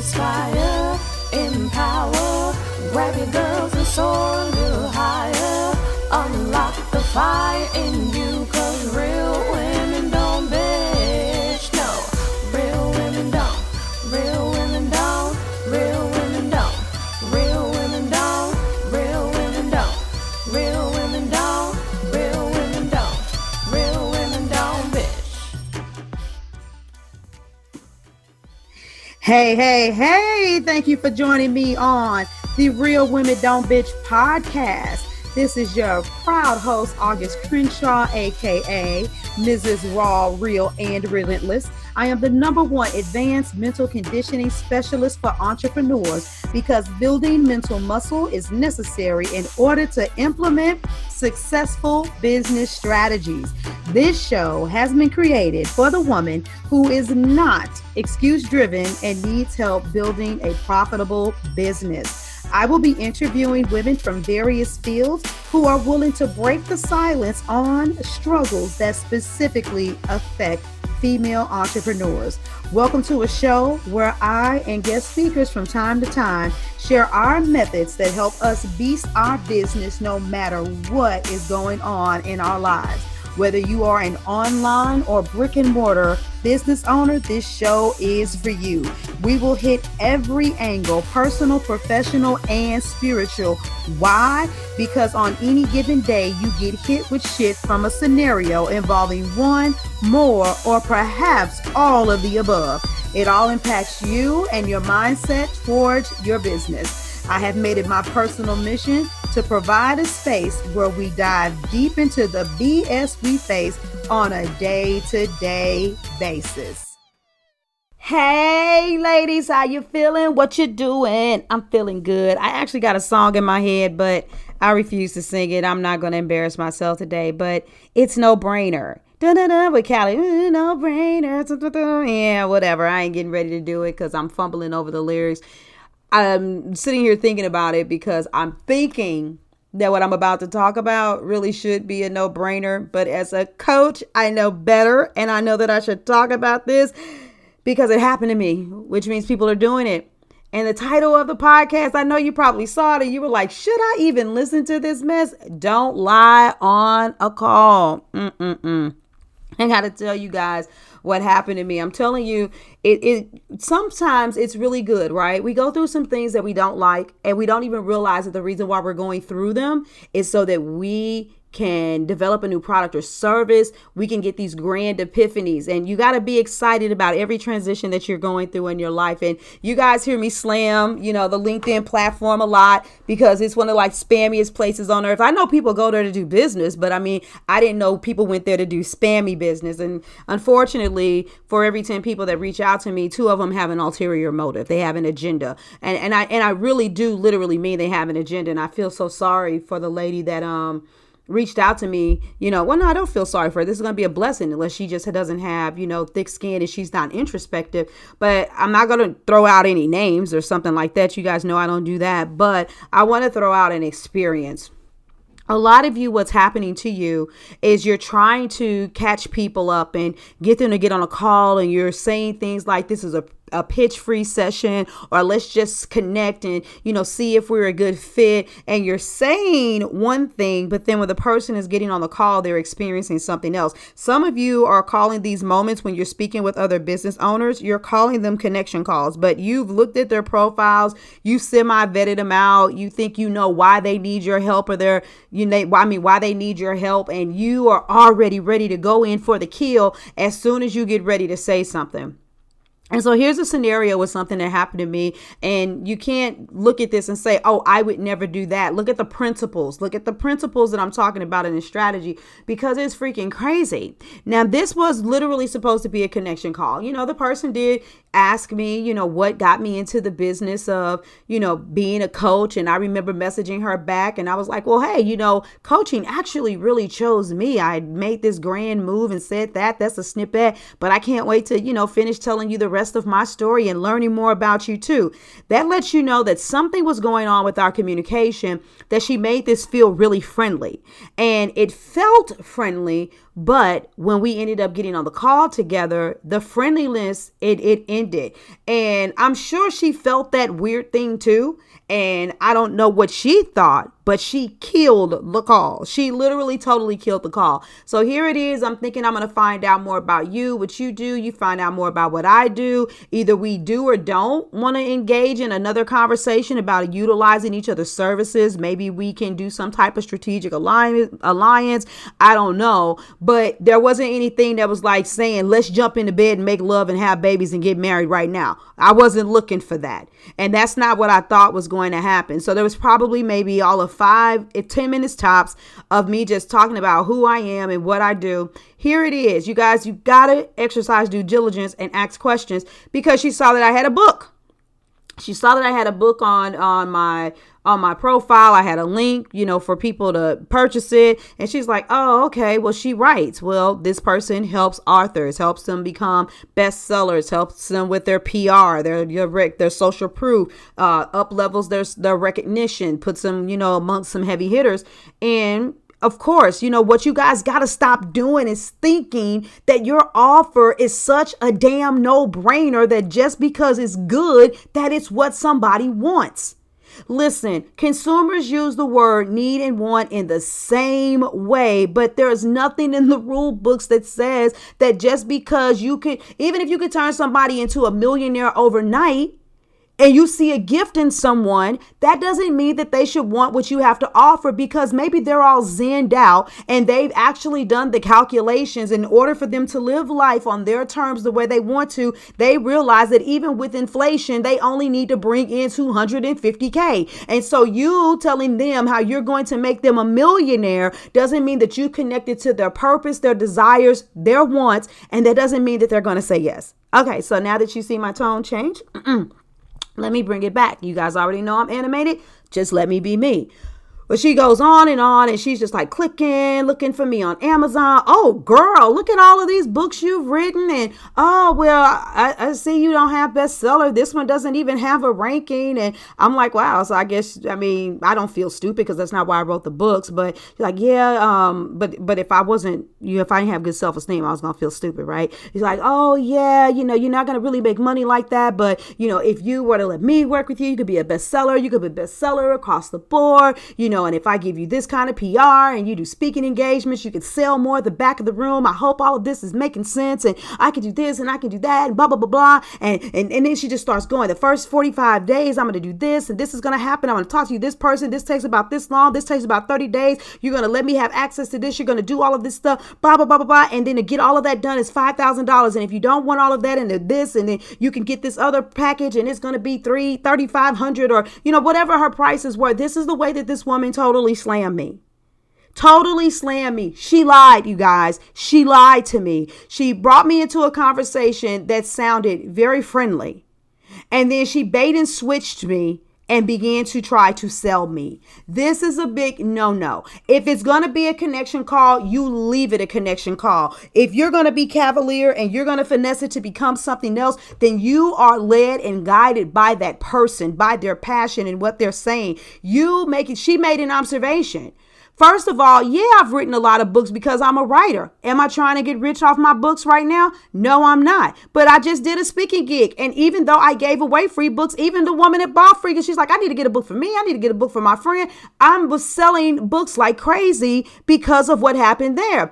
inspire, empower, grab your girls and soar a little higher. Unlock the fire in you, cause real women don't bitch, no. Real women don't, real women don't, real women don't, real women don't, real women don't, real women don't, real women don't, real women don't bitch. Hey, thank you for joining me on the Real Women Don't Bitch podcast. This is your proud host, August Crenshaw, aka Mrs. Raw, Real, and Relentless. I am the #1 advanced mental conditioning specialist for entrepreneurs because building mental muscle is necessary in order to implement successful business strategies. This show has been created for the woman who is not excuse-driven and needs help building a profitable business. I will be interviewing women from various fields who are willing to break the silence on struggles that specifically affect female entrepreneurs. Welcome to a show where I and guest speakers from time to time share our methods that help us beast our business no matter what is going on in our lives. Whether you are an online or brick and mortar business owner, this show is for you. We will hit every angle, personal, professional, and spiritual. Why? Because on any given day, you get hit with shit from a scenario involving one, more, or perhaps all of the above. It all impacts you and your mindset towards your business. I have made it my personal mission to provide a space where we dive deep into the BS we face on a day-to-day basis. Hey ladies, how you feeling? What you doing? I'm feeling good. I actually got a song in my head, but I refuse to sing it. I'm not going to embarrass myself today, but it's No Brainer. Da-da-da with Callie, no brainer. Yeah, whatever. I ain't getting ready to do it because I'm fumbling over the lyrics. I'm sitting here thinking about it because I'm thinking that what I'm about to talk about really should be a no-brainer. But as a coach, I know better. And I know that I should talk about this because it happened to me, which means people are doing it. And the title of the podcast, I know you probably saw it and you were like, should I even listen to this mess? Don't lie on a call. I got to tell you guys what happened to me. I'm telling you, it sometimes it's really good, right? We go through some things that we don't like and we don't even realize that the reason why we're going through them is so that we can develop a new product or service. We can get these grand epiphanies, and you got to be excited about every transition that you're going through in your life. And you guys hear me slam, the LinkedIn platform a lot because it's one of like spammiest places on earth. I know people go there to do business, but I mean, I didn't know people went there to do spammy business. And unfortunately, for every 10 people that reach out to me, 2 of them have an ulterior motive. They have an agenda. And I really do literally mean they have an agenda. And I feel so sorry for the lady that, reached out to me, well, no, I don't feel sorry for her. This is going to be a blessing unless she just doesn't have, thick skin and she's not introspective. But I'm not going to throw out any names or something like that. You guys know I don't do that. But I want to throw out an experience. A lot of you, what's happening to you is you're trying to catch people up and get them to get on a call, and you're saying things like, this is a pitch free session, or let's just connect and, see if we're a good fit. And you're saying one thing, but then when the person is getting on the call, they're experiencing something else. Some of you are calling these moments when you're speaking with other business owners, you're calling them connection calls, but you've looked at their profiles, you semi-vetted them out, you think you know why they need your help, or why they need your help, and you are already ready to go in for the kill as soon as you get ready to say something. And so here's a scenario with something that happened to me, and you can't look at this and say, oh, I would never do that. Look at the principles. Look at the principles that I'm talking about in this strategy, because it's freaking crazy. Now, this was literally supposed to be a connection call. The person did ask me, what got me into the business of, being a coach. And I remember messaging her back, and I was like, well, hey, coaching actually really chose me. I made this grand move and said that's a snippet, but I can't wait to, finish telling you the rest of my story and learning more about you too. That lets you know that something was going on with our communication, that she made this feel really friendly. And it felt friendly But when we ended up getting on the call together, the friendliness, it ended. And I'm sure she felt that weird thing too. And I don't know what she thought, but she killed the call. She literally totally killed the call. So here it is. I'm thinking I'm going to find out more about you, what you do. You find out more about what I do. Either we do or don't want to engage in another conversation about utilizing each other's services. Maybe we can do some type of strategic alliance. I don't know. But there wasn't anything that was like saying, let's jump into bed and make love and have babies and get married right now. I wasn't looking for that. And that's not what I thought was going to happen. So there was probably maybe all of 5-10 minutes tops of me just talking about who I am and what I do. Here it is. You guys, you got to exercise due diligence and ask questions, because she saw that I had a book. She saw that I had a book on my profile. I had a link, for people to purchase it. And she's like, oh, okay. Well, she writes. Well, this person helps authors, helps them become bestsellers, helps them with their PR, their social proof, up levels their recognition, puts them, amongst some heavy hitters. And of course, what you guys got to stop doing is thinking that your offer is such a damn no-brainer that just because it's good, that it's what somebody wants. Listen, consumers use the word need and want in the same way, but there's nothing in the rule books that says that just because even if you could turn somebody into a millionaire overnight, and you see a gift in someone, that doesn't mean that they should want what you have to offer, because maybe they're all zenned out and they've actually done the calculations. In order for them to live life on their terms the way they want to, they realize that even with inflation, they only need to bring in $250K. And so you telling them how you're going to make them a millionaire doesn't mean that you connected to their purpose, their desires, their wants, and that doesn't mean that they're going to say yes. Okay, so now that you see my tone change, let me bring it back. You guys already know I'm animated. Just let me be me. But she goes on, and she's just like looking for me on Amazon. Oh, girl, look at all of these books you've written. And, oh, well, I see you don't have bestseller. This one doesn't even have a ranking. And I'm like, wow. So I don't feel stupid, because that's not why I wrote the books. But she's like, yeah, but if I didn't have good self-esteem, I was going to feel stupid, right? He's like, oh, yeah, you're not going to really make money like that. But, if you were to let me work with you, you could be a bestseller. You could be a bestseller across the board, and if I give you this kind of PR and you do speaking engagements, you can sell more at the back of the room. I hope all of this is making sense, and I can do this and I can do that and blah, blah, blah, blah. And then she just starts going, the first 45 days, I'm going to do this and this is going to happen. I'm going to talk to you, this person, this takes about this long. This takes about 30 days. You're going to let me have access to this. You're going to do all of this stuff, blah, blah, blah, blah, blah. And then to get all of that done is $5,000. And if you don't want all of that and this, and then you can get this other package and it's going to be $3,500 or, whatever her prices were. This is the way that this woman totally slammed me. Totally slammed me. She lied, you guys. She lied to me. She brought me into a conversation that sounded very friendly. And then she bait and switched me and began to try to sell me. This is a big no-no. If it's going to be a connection call, you leave it a connection call. If you're going to be cavalier and you're going to finesse it to become something else, then you are led and guided by that person, by their passion and what they're saying. She made an observation. First of all, yeah, I've written a lot of books because I'm a writer. Am I trying to get rich off my books right now? No, I'm not. But I just did a speaking gig. And even though I gave away free books, even the woman that bought free, she's like, I need to get a book for me. I need to get a book for my friend. I was selling books like crazy because of what happened there.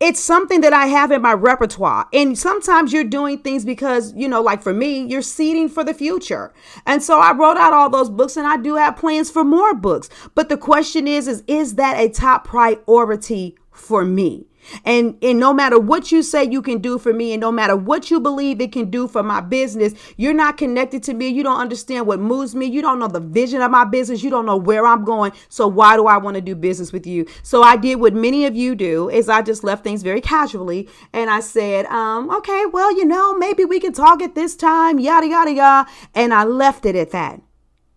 It's something that I have in my repertoire. And sometimes you're doing things because, like for me, you're seeding for the future. And so I wrote out all those books and I do have plans for more books. But the question is that a top priority for me? And no matter what you say you can do for me, and no matter what you believe it can do for my business, you're not connected to me. You don't understand what moves me. You don't know the vision of my business. You don't know where I'm going. So why do I want to do business with you? So I did what many of you do, is I just left things very casually. And I said, okay, well, maybe we can talk at this time, yada, yada, yada. And I left it at that.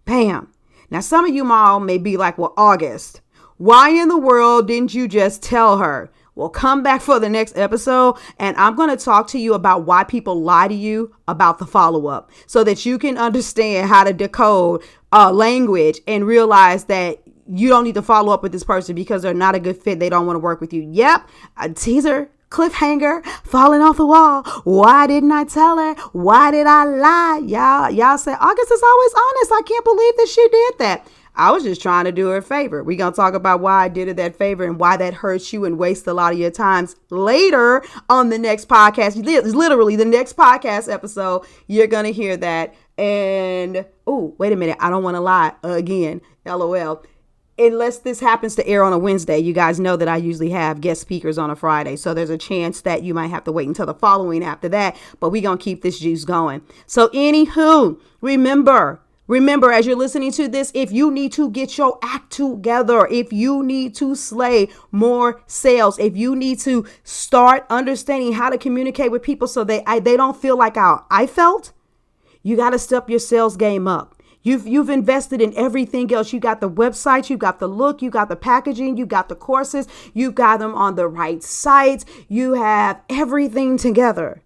Bam. Now, some of you all may be like, well, August, why in the world didn't you just tell her? Well, come back for the next episode, and I'm going to talk to you about why people lie to you about the follow-up, so that you can understand how to decode language and realize that you don't need to follow up with this person because they're not a good fit. They don't want to work with you. Yep. A teaser, cliffhanger, falling off the wall. Why didn't I tell her? Why did I lie? Y'all say August is always honest. I can't believe that she did that. I was just trying to do her a favor. We're going to talk about why I did her that favor and why that hurts you and wastes a lot of your times later on the next podcast. Literally the next podcast episode, you're going to hear that. And, oh, wait a minute. I don't want to lie again. LOL. Unless this happens to air on a Wednesday, you guys know that I usually have guest speakers on a Friday. So there's a chance that you might have to wait until the following after that. But we're going to keep this juice going. So anywho, remember, as you're listening to this, if you need to get your act together, if you need to slay more sales, if you need to start understanding how to communicate with people so they don't feel like how I felt, you got to step your sales game up. You've invested in everything else. You got the website, you got the look, you got the packaging, you got the courses, you got them on the right sites. You have everything together.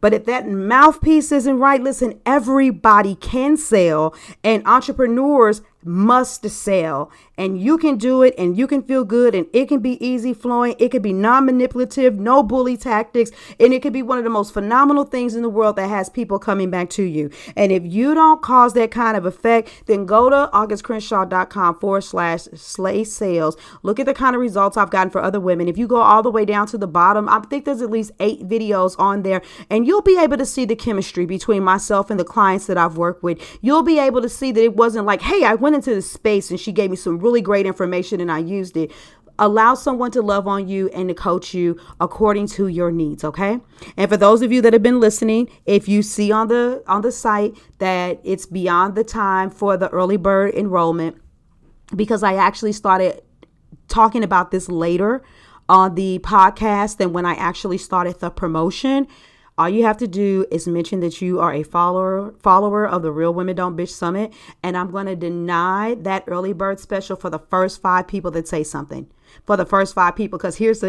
But if that mouthpiece isn't right, listen, everybody can sell and entrepreneurs must sell, and you can do it and you can feel good and it can be easy flowing. It can be non-manipulative, no bully tactics, and it could be one of the most phenomenal things in the world that has people coming back to you. And if you don't cause that kind of effect, then go to augustcrenshaw.com/slay sales. Look at the kind of results I've gotten for other women. If you go all the way down to the bottom, I think there's at least 8 videos on there, and you'll be able to see the chemistry between myself and the clients that I've worked with. You'll be able to see that it wasn't like, hey, I went into this space and she gave me some really great information and I used it. Allow someone to love on you and to coach you according to your needs. Okay. And for those of you that have been listening, if you see on the site that it's beyond the time for the early bird enrollment, because I actually started talking about this later on the podcast than when I actually started the promotion. All you have to do is mention that you are a follower of the Real Women Don't Bitch Summit, and I'm going to deny that early bird special for the first 5 people that say something. For the first 5 people, because here's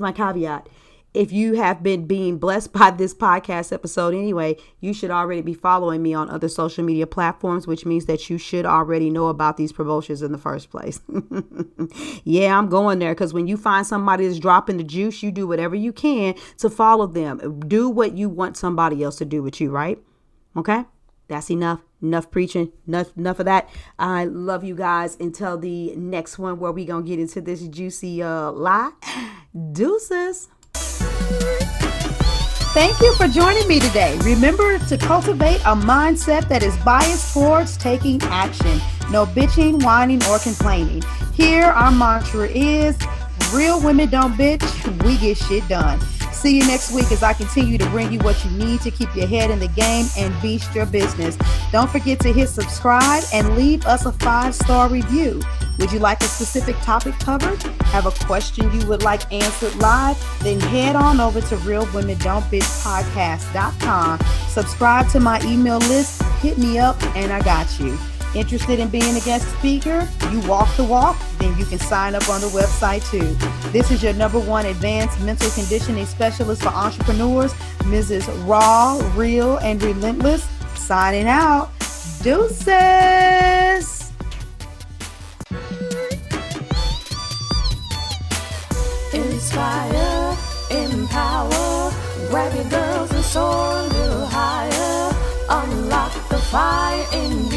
my caveat. If you have been being blessed by this podcast episode anyway, you should already be following me on other social media platforms, which means that you should already know about these promotions in the first place. Yeah, I'm going there because when you find somebody that's dropping the juice, you do whatever you can to follow them. Do what you want somebody else to do with you, right? Okay, that's enough. Enough preaching. Enough of that. I love you guys. Until the next one where we going to get into this juicy lie. Deuces. Thank you for joining me today. Remember to cultivate a mindset that is biased towards taking action. No bitching, whining, or complaining. Here, our mantra is, real women don't bitch, we get shit done. See you next week as I continue to bring you what you need to keep your head in the game and beast your business. Don't forget to hit subscribe and leave us a 5-star review. Would you like a specific topic covered? Have a question you would like answered live? Then head on over to realwomen.don't bitch.podcast.com. Subscribe to my email list, hit me up, and I got you. Interested in being a guest speaker? You walk the walk? Then you can sign up on the website too. This is your #1 advanced mental conditioning specialist for entrepreneurs, Mrs. Raw, Real, and Relentless. Signing out. Deuces. Inspire, empower, grab your girls and soar a little higher. Unlock the fire in